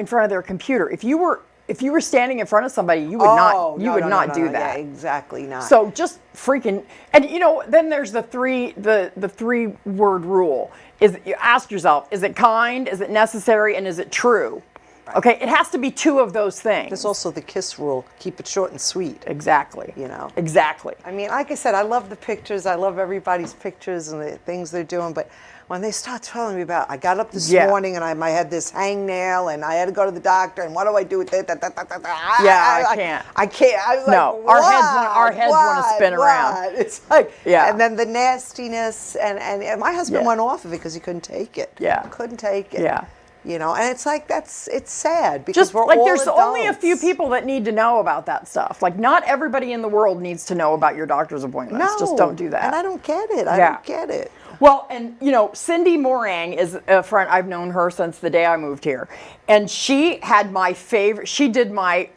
front of their computer. If you were standing in front of somebody, you would not do that. Yeah, exactly not. So just freaking, and then there's the three word rule. Is you ask yourself, is it kind, is it necessary, and is it true? Right. Okay, it has to be two of those things. There's also the KISS rule: keep it short and sweet. Exactly. Exactly. I mean, like I said, I love the pictures. I love everybody's pictures and the things they're doing. But when they start telling me about, I got up this morning and I had this hangnail and I had to go to the doctor and what do I do with it? I can't. I can't. I was No, like, our heads want to spin around. It's like, Yeah. And then the nastiness, and my husband went off of it because he couldn't take it. Yeah. Couldn't take it. Yeah. And it's like, it's sad because Just we're like all there's only a adults. few people that need to know about that stuff. Like not everybody in the world needs to know about your doctor's appointments. No. Just don't do that. And I don't get it. I Yeah. don't get it. Well, and Cindy Morang is a friend. I've known her since the day I moved here, and she had my favorite. She did my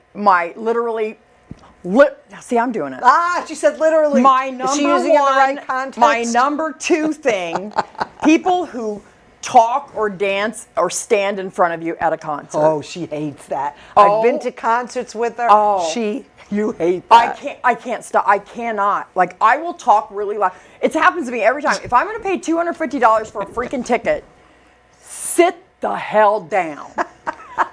literally. See, I'm doing it. She said literally. My Is number she using it in the one, right context? my number two thing, people who talk or dance or stand in front of you at a concert. Oh, she hates that. Oh. I've been to concerts with her. Oh. You hate that. I can't stop. I cannot. Like, I will talk really loud. It happens to me every time. If I'm going to pay $250 for a freaking ticket, sit the hell down.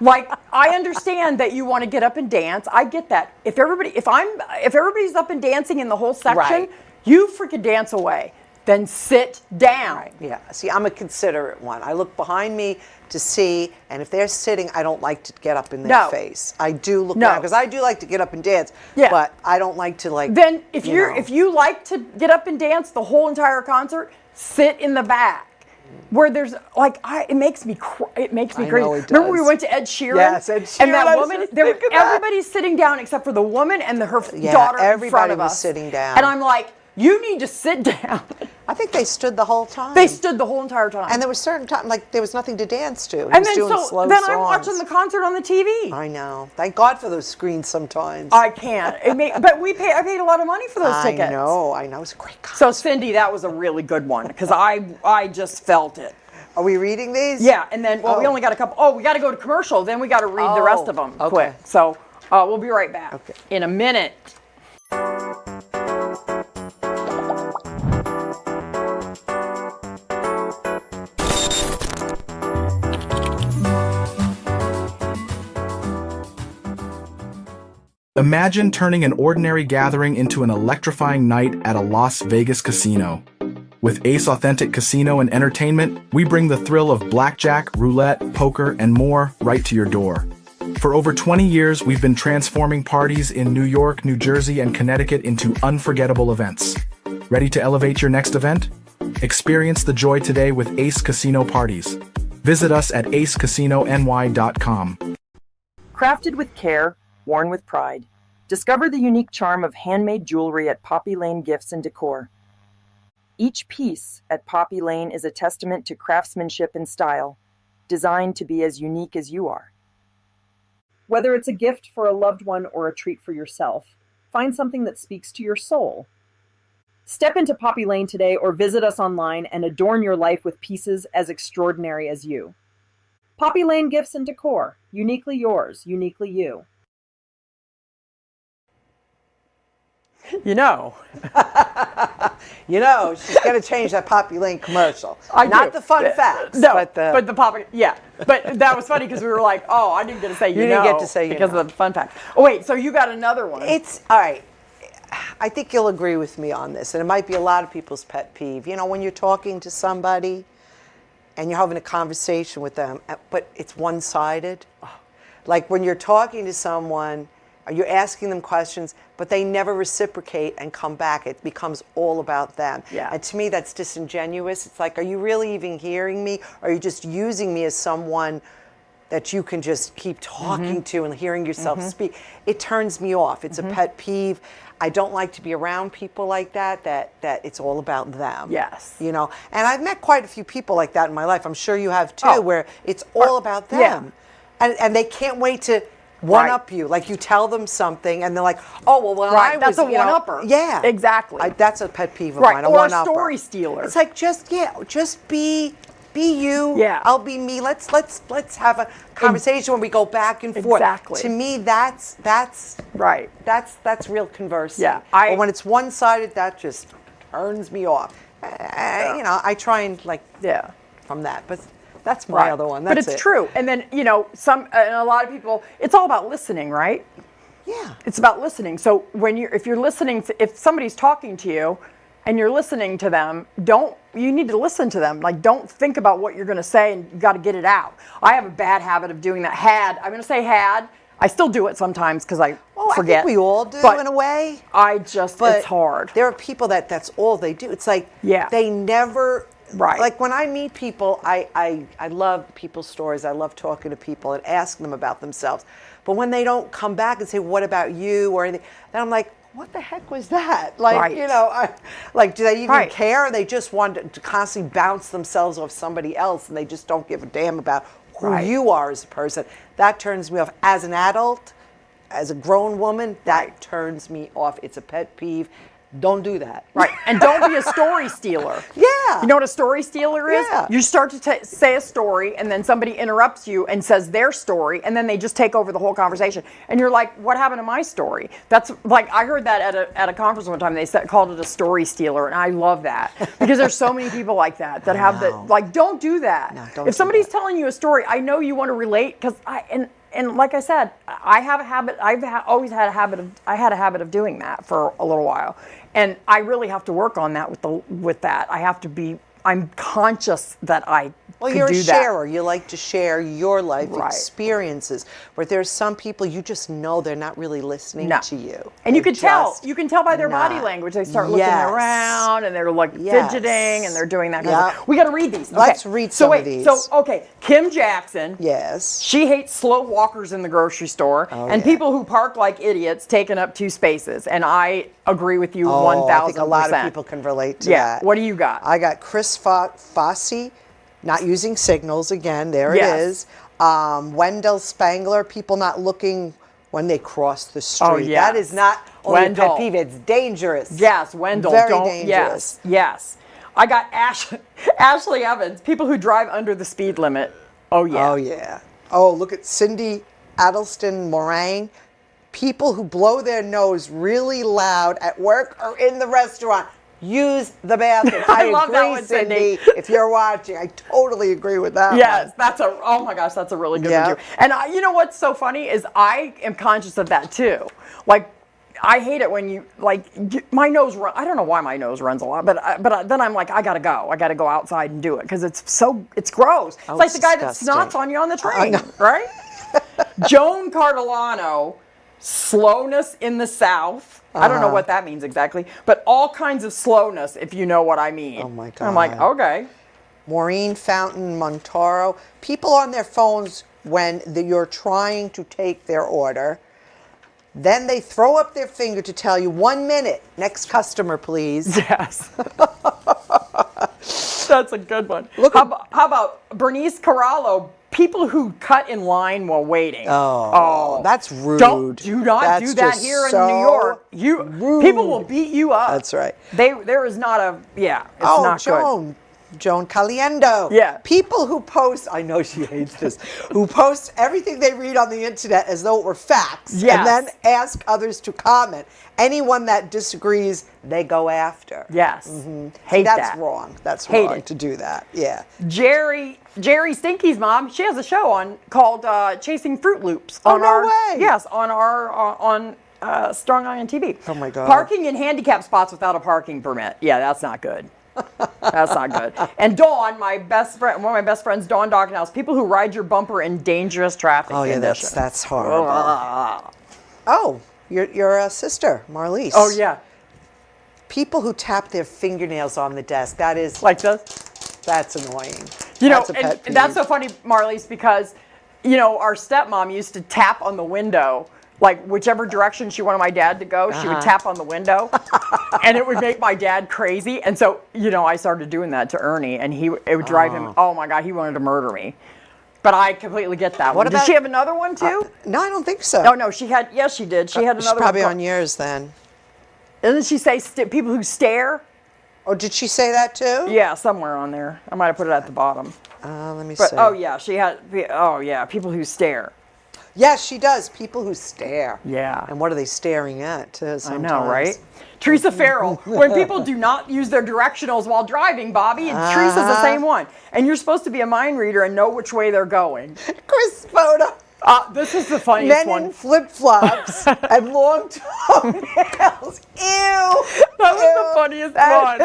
Like, I understand that you want to get up and dance. I get that. If everybody's up and dancing in the whole section, Right. you freaking dance away. Then sit down. Yeah. See, I'm a considerate one. I look behind me to see, and if they're sitting, I don't like to get up in their No. face. I do look No. down because I do like to get up and dance. Yeah. But I don't like to like. Then if you know. if you like to get up and dance the whole entire concert, sit in the back. Where there's it makes me it makes me I crazy. know it Remember we does. went to Ed Sheeran? Yes, Ed Sheeran, And that I was woman, just thinking that. everybody's sitting down except for the woman and her Yeah, daughter in everybody front of was us. sitting down. And I'm like, you need to sit down. I think they stood the whole time. They stood the whole entire time. And there was certain time, like there was nothing to dance to. He And was then doing slow then songs. I'm watching the concert on the TV. I know. Thank God for those screens sometimes. I can't. But I paid a lot of money for those tickets. I know. It was a great concert. So Cindy, that was a really good one because I just felt it. Are we reading these? Yeah, and then we only got a couple. Oh, we got to go to commercial. Then we got to read the rest of them okay. quick. So we'll be right back in a minute. Imagine turning an ordinary gathering into an electrifying night at a Las Vegas casino. With Ace Authentic Casino and Entertainment, we bring the thrill of blackjack, roulette, poker, and more right to your door. For over 20 years, we've been transforming parties in New York, New Jersey, and Connecticut into unforgettable events. Ready to elevate your next event? Experience the joy today with Ace Casino Parties. Visit us at acecasino.ny.com. Crafted with care, worn with pride. Discover the unique charm of handmade jewelry at Poppy Lane Gifts and Decor. Each piece at Poppy Lane is a testament to craftsmanship and style, designed to be as unique as you are. Whether it's a gift for a loved one or a treat for yourself, find something that speaks to your soul. Step into Poppy Lane today or visit us online and adorn your life with pieces as extraordinary as you. Poppy Lane Gifts and Decor, uniquely yours, uniquely you. You know. You know, she's going to change that Poppy Lane commercial. Not the fun facts. No, but the Poppy, yeah. But that was funny because we were like, oh, I didn't get to say you didn't get to say you because know. of the fun fact. Oh, wait, so you got another one. It's, all right, I think you'll agree with me on this, and it might be a lot of people's pet peeve. You know, when you're talking to somebody and you're having a conversation with them, but it's one-sided. Like when you're talking to someone, you're asking them questions, but they never reciprocate and come back. It becomes all about them. Yeah. And to me, that's disingenuous. It's like, are you really even hearing me? Or are you just using me as someone that you can just keep talking to and hearing yourself speak? It turns me off. It's a pet peeve. I don't like to be around people like that it's all about them. Yes. You know, and I've met quite a few people like that in my life. I'm sure you have too, where it's all about them. Yeah. And they can't wait to one-up you. Like you tell them something and they're like, oh, well, when I was, that's a you know, one-upper. Yeah. Exactly. That's a pet peeve of Right, mine, a or a one-upper. story stealer. It's like, just be you. Yeah. I'll be me. Let's have a conversation when we go back and forth. Exactly. To me, that's right. That's real conversing. Yeah, but when it's one-sided, that just turns me off. You know, I try and from that, but that's my other one. That's but it's true. And then, you know, a lot of people, it's all about listening, right? Yeah. It's about listening. So if you're listening, if somebody's talking to you and you're listening to them, you need to listen to them. Like, don't think about what you're going to say, and you got to get it out. I have a bad habit of doing that. I'm going to say had. I still do it sometimes because I forget. I think we all do in a way. It's hard. There are people that's all they do. It's like they never. Right. Like when I meet people, I love people's stories. I love talking to people and asking them about themselves. But when they don't come back and say, what about you or anything, then I'm like, what the heck was that? Like, you know, do they even care? They just want to constantly bounce themselves off somebody else and they just don't give a damn about who you are as a person. That turns me off. As an adult, as a grown woman, that turns me off. It's a pet peeve. Don't do that. Right. And don't be a story stealer. Yeah. You know what a story stealer is? Yeah. You start to say a story and then somebody interrupts you and says their story and then they just take over the whole conversation. And you're like, what happened to my story? That's like, I heard that at a conference one time. They called it a story stealer. And I love that because there's so many people like that have don't do that. No, don't if somebody's telling you a story, I know you want to relate because and like I said, I have a habit. Always had a habit of. I had a habit of doing that for a little while, and I really have to work on that with that. I have to be. I'm conscious that I. Well, you're a sharer. You like to share your life experiences. But there's some people you just know they're not really listening to you. And you can tell. You can tell by their body language. They start looking around and they're like fidgeting and they're doing that kind of stuff. We got to read these. Okay. Let's read some of these. Kim Jackson. Yes. She hates slow walkers in the grocery store and people who park like idiots taking up 2 spaces. And I agree with you 1,000%. I think a lot of people can relate to that. What do you got? I got Chris Fossey. Not using signals again. There it is. Wendell Spangler, people not looking when they cross the street. Oh, yes. That is not only a pet peeve, it's dangerous. Yes, Wendell. Very dangerous. Yes. I got Ashley Evans, people who drive under the speed limit. Oh, yeah. Oh, yeah. Oh, look at Cindy Addleston Morang. People who blow their nose really loud at work or in the restaurant. use the bathroom. I love agree, that one, Cindy. If you're watching, I totally agree with that Yes, one. oh my gosh, that's a really good Yeah. one too. And you know what's so funny is I am conscious of that too. Like, I hate it when my nose run. I don't know why my nose runs a lot, but then I'm like, I gotta go. I gotta go outside and do it because it's gross. It's like it's the guy disgusting. that snots on you on the I train, know. right? Joan Cardilano, slowness in the South. I don't know what that means exactly, but all kinds of slowness, if you know what I mean. Oh my I'm like, God. okay. Maureen Fountain Montoro. People on their phones when you're trying to take their order. Then they throw up their finger to tell you 1 minute. Next customer, please. Yes. That's a good one. How about Bernice Corallo? People who cut in line while waiting. Oh, that's rude. Do not That's do that just here so in New York. rude. People will beat you up. That's right. There is not it's not good. Joan Caliendo. Yeah. People who post, I know she hates this, who post everything they read on the internet as though it were facts. Yes. And then ask others to comment. Anyone that disagrees, they go after. Yes. Hate that's that. wrong. That's Hate wrong it. to do that. Yeah. Jerry Stinky's mom, she has a show called Chasing Fruit Loops. Oh, no way. Yes, on Strong Iron TV. Oh, my God. Parking in handicap spots without a parking permit. Yeah, that's not good. That's not good. And Dawn, one of my best friends, Dawn Doghouse, people who ride your bumper in dangerous traffic Oh, yeah, conditions. that's horrible. Oh, your sister, Marliese. Oh, yeah. People who tap their fingernails on the desk. That is, Like this. that's annoying. You know, That's a pet and that's peeve. so funny, Marliese, because, our stepmom used to tap on the window, like whichever direction she wanted my dad to go, she would tap on the window, and it would make my dad crazy. And so, I started doing that to Ernie, and it would drive him, oh my God, he wanted to murder me. But I completely get that one. Did about- she have another one too? No, I don't think so. No, she had, yes, she did. She had She's another probably one. on yours then. Doesn't she say people who stare? Oh, did she say that too? Yeah, somewhere on there. I might have put it at the bottom. Let me But, see. oh yeah, she had, people who stare. Yes, she does. People who stare. Yeah. And what are they staring at too? I Sometimes. know, right? Teresa Farrell. When people do not use their directionals while driving, Bobby, and Teresa's the same one. And you're supposed to be a mind reader and know which way they're going. Chris Boda. This is the funniest Men one. in flip-flops and long toenails. Ew. That was the funniest one.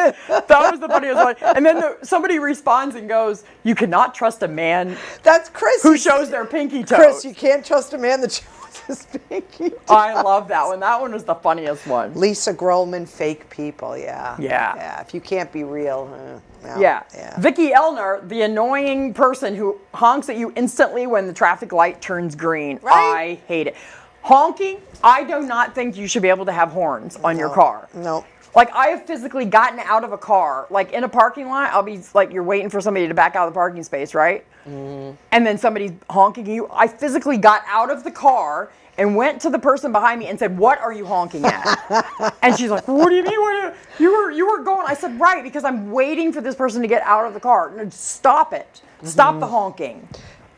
That was the funniest one. And then somebody responds and goes, "You cannot trust a man That's Chris. who shows their pinky toe." Chris, you can't trust a man that shows his pinky toe. I love that one. That one was the funniest one. Lisa Grohlman, fake people. Yeah. Yeah. Yeah. If you can't be real. No. Yeah. Yeah. Vicky Elner, the annoying person who honks at you instantly when the traffic light turns green. Right. I hate it. Honking, I do not think you should be able to have horns on your car. No. Like, I have physically gotten out of a car, like in a parking lot, I'll be like, you're waiting for somebody to back out of the parking space, right? And then somebody's honking at you. I physically got out of the car and went to the person behind me and said, "What are you honking at?" And she's like, "What do you mean? You were going?" I said, "Right, because I'm waiting for this person to get out of the car. No, stop it. Stop the honking."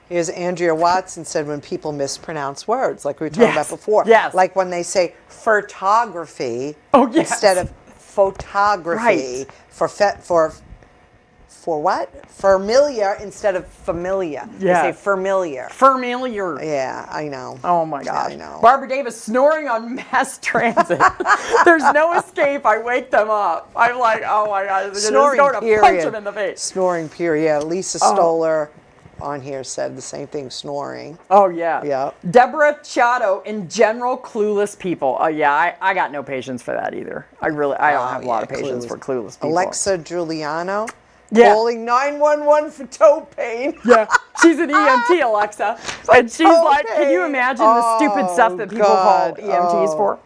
Here's Andrea Watson said when people mispronounce words, like we were talking Yes, about before. yes. Like when they say photography yes. instead of photography. Right. For what? Familiar instead of familiar. Yeah. They say familiar. Familiar. Yeah, I know. Oh my gosh. I know. Barbara Davis snoring on mass transit. There's no escape. I wake them up. I'm like, oh my God. They're just Snoring going to period. punch them in the face. Snoring period. Yeah, Lisa Stoller on here said the same thing, snoring. Oh, yeah. Yeah. Deborah Chato, in general, clueless people. Oh, yeah, I got no patience for that either. I don't have a lot of patience for clueless people. Alexa Giuliano. Yeah. Calling 911 for toe pain. Yeah, she's an EMT, Alexa. And she's toe like, can you pain. imagine the stupid stuff that people God. call EMTs for?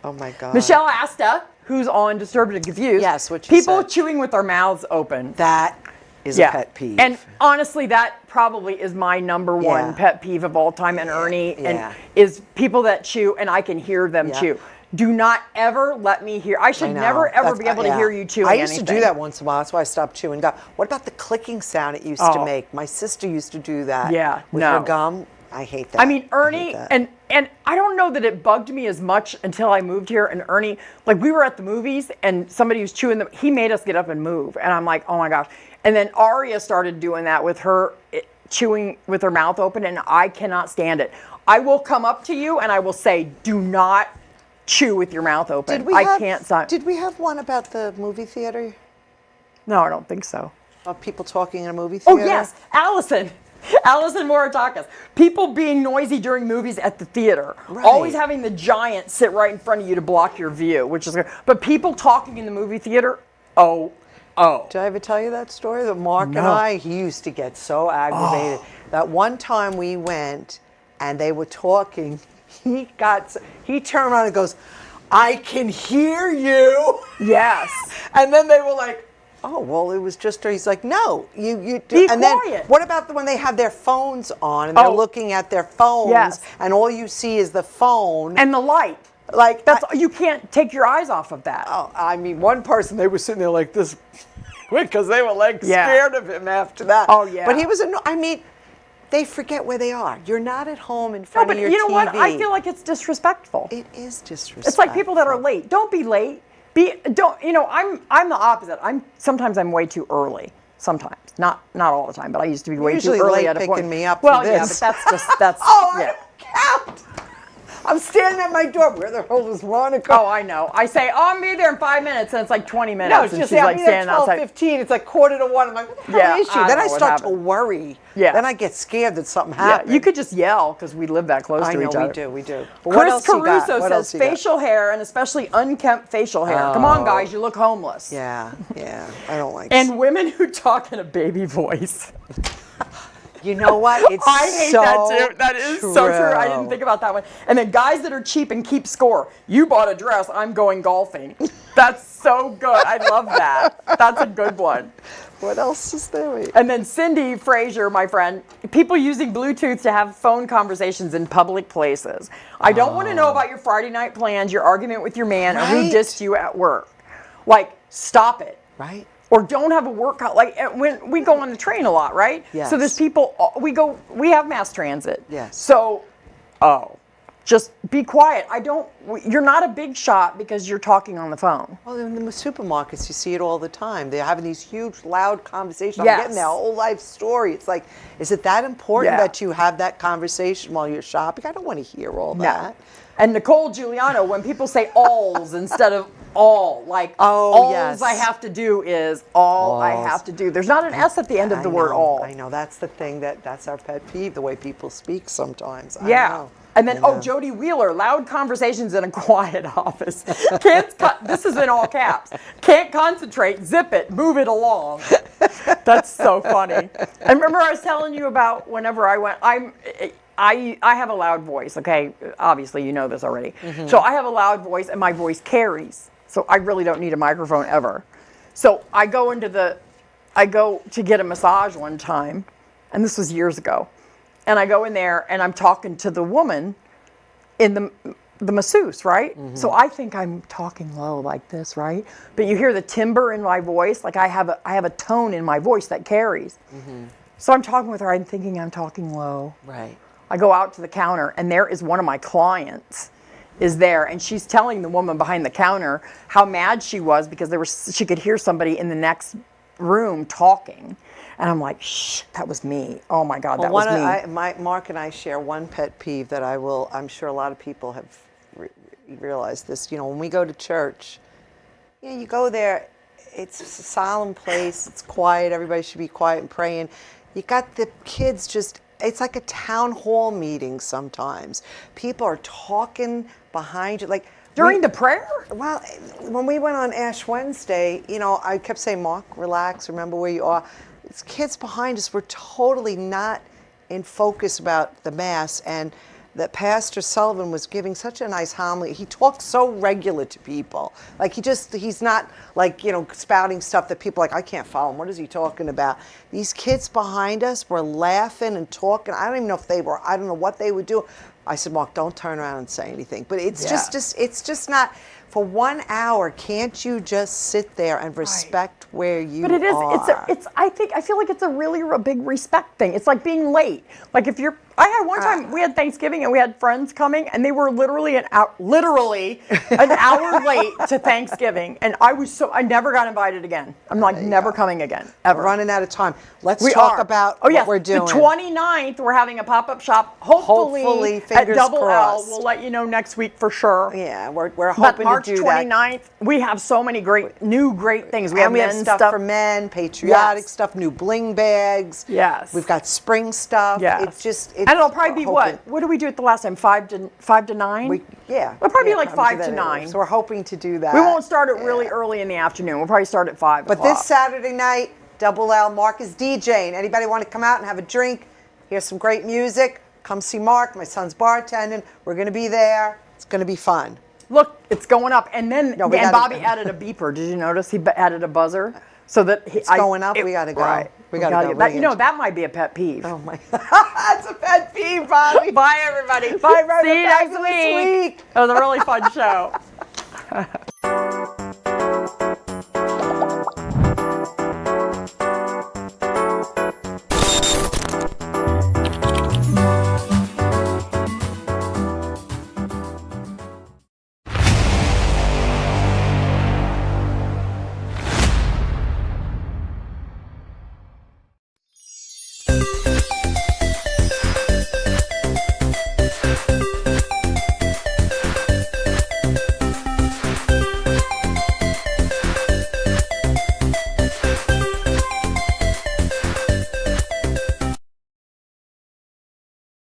Oh my God. Michelle Asta, who's on Disturbed and Confused. Yes, what you people said. chewing with their mouths open. That is a pet peeve. And honestly, that probably is my number one Yeah. pet peeve of all time, and Ernie, Yeah. and is people that chew and I can hear them Yeah. chew. Do not ever let me hear. I should I know. never ever That's- be able to yeah. hear you chewing I used anything. to do that once in a while. That's why I stopped chewing gum. What about the clicking sound it used to make? My sister used to do that. Yeah, with no. her gum. I hate that. I mean, I Ernie, hate that. and I don't know that it bugged me as much until I moved here. And Ernie, like we were at the movies and somebody was chewing them. He made us get up and move. And I'm like, oh my gosh. And then Aria started doing that with her chewing with her mouth open, and I cannot stand it. I will come up to you and I will say, do not chew with your mouth open. I can't stop. Did we have one about the movie theater? No, I don't think so. Of people talking in a movie Oh, theater? yes, Allison Moratakis. People being noisy during movies at the theater. Right. Always having the giant sit right in front of you to block your view, which is good. But people talking in the movie theater, oh. Did I ever tell you that story? That Mark and I, he used to get so aggravated. That one time we went and they were talking, he turned around and goes, I can hear you. Yes. And then they were like, oh, well, it was just, he's like, no, you do. Be and quiet. Then what about when they have their phones on and they're looking at their phones Yes. and all you see is the phone. And the light. Like, You can't take your eyes off of that. Oh, I mean, one person, they were sitting there like this because they were like scared of him after that. Oh, yeah. But he was, I mean, they forget where they are. You're not at home in front No, but of your you know TV. what? I feel like it's disrespectful. It is disrespectful. It's like people that are late. Don't be late. I'm the opposite. Sometimes I'm way too early. Sometimes. Not all the time, but I used to be way too usually early late at a point. picking me up Well, for yeah, this. but that's Oh, I yeah. don't count. I'm standing at my door. Where the hell is Monica? Oh, I know. I say, I'll be there in 5 minutes, and it's like 20 minutes. No, it's and just she's I'll like be there standing outside. 12:15. It's like 1:45. I'm like, what the hell Yeah, is she? I Then know I what start to happened. worry. Yeah. Then I get scared that something Yeah, happened. you could just yell because we live that close I to know each other. we do. But what Chris else you got? Caruso What says else you got? facial hair and especially unkempt facial hair. Come on, guys, you look homeless. Yeah, I don't like. And women who talk in a baby voice. You know what? It's I hate so that too. That is so true. I didn't think about that one. And then guys that are cheap and keep score. You bought a dress, I'm going golfing. That's so good. I love that. That's a good one. What else is there? And then Cindy Frazier, my friend, people using Bluetooth to have phone conversations in public places. I don't want to know about your Friday night plans, your argument with your man, or who Right. dissed you at work. Like, stop it. Right. Or don't have a workout. Like when we go on the train a lot, right? Yes. So there's people, we have mass transit. Yes. So, just be quiet. You're not a big shot because you're talking on the phone. Well, in the supermarkets, you see it all the time. They're having these huge, loud conversations. Yes. I'm getting their whole life story. It's like, is it that important Yeah. that you have that conversation while you're shopping? I don't want to hear all that. And Nicole Giuliano, when people say alls instead of all, like Oh, alls yes. I have to do is all I Alls. have to do. There's not an S at the end of the word all. I know. That's the thing. That's our pet peeve, the way people speak sometimes. I Yeah. know. And then, I know. Jody Wheeler, loud conversations in a quiet office. This is in all caps. Can't concentrate, zip it, move it along. That's so funny. And remember I was telling you about whenever I went, I have a loud voice, okay? Obviously, you know this already. Mm-hmm. So I have a loud voice and my voice carries. So I really don't need a microphone ever. So I go to get a massage one time, and this was years ago. And I go in there and I'm talking to the woman in the masseuse, right? Mm-hmm. So I think I'm talking low like this, right? But you hear the timbre in my voice, like I have a tone in my voice that carries. Mm-hmm. So I'm talking with her, I'm thinking I'm talking low. Right. I go out to the counter and there is one of my clients is there, and she's telling the woman behind the counter how mad she was because she could hear somebody in the next room talking. And I'm like, shh, that was me. Oh my God, that was me. Mark and I share one pet peeve that I'm sure a lot of people have realized this. You know, when we go to church, you go there, it's a solemn place, it's quiet, everybody should be quiet and praying. You got the kids it's like a town hall meeting sometimes. People are talking behind you. Like During the prayer? Well, when we went on Ash Wednesday, I kept saying, Mark, relax, remember where you are. These kids behind us were totally not in focus about the Mass, and that Pastor Sullivan was giving such a nice homily. He talks so regular to people. Like he's not like, spouting stuff that people are like, I can't follow him. What is he talking about? These kids behind us were laughing and talking. I don't even know if I don't know what they would do, I said, Mark, don't turn around and say anything. But it's it's just not. For 1 hour, can't you just sit there and respect where you are? But it is. I feel like it's a really big respect thing. It's like being late. Like if you're. I had one time we had Thanksgiving and we had friends coming and they were literally an hour late to Thanksgiving, and I never got invited again. I'm like never coming again ever. We're running out of time. Let's talk about what we're doing. The 29th, we're having a pop-up shop. Hopefully at fingers Double crossed. L. We'll let you know next week for sure. Yeah, we're hoping But March to do that. 29th, we have so many great things. We have stuff for men, patriotic stuff, new bling bags. Yes. We've got spring stuff. Yes. And it'll probably be what? What did we do it the last time? 5 to 9? It'll probably be like 5 to 9. So we're hoping to do that. We won't start it really early in the afternoon. We'll probably start at 5 But this Saturday night, Double L, Mark is DJing. Anybody want to come out and have a drink, hear some great music, come see Mark. My son's bartending. We're going to be there. It's going to be fun. Look, it's going up. And then Bobby added a beeper. Did you notice he added a buzzer? So that it's going up. We got to go. Right. We got to go. That might be a pet peeve. Oh my! That's a pet peeve, Bobby. Bye, everybody. Bye, See you next week. It was a really fun show.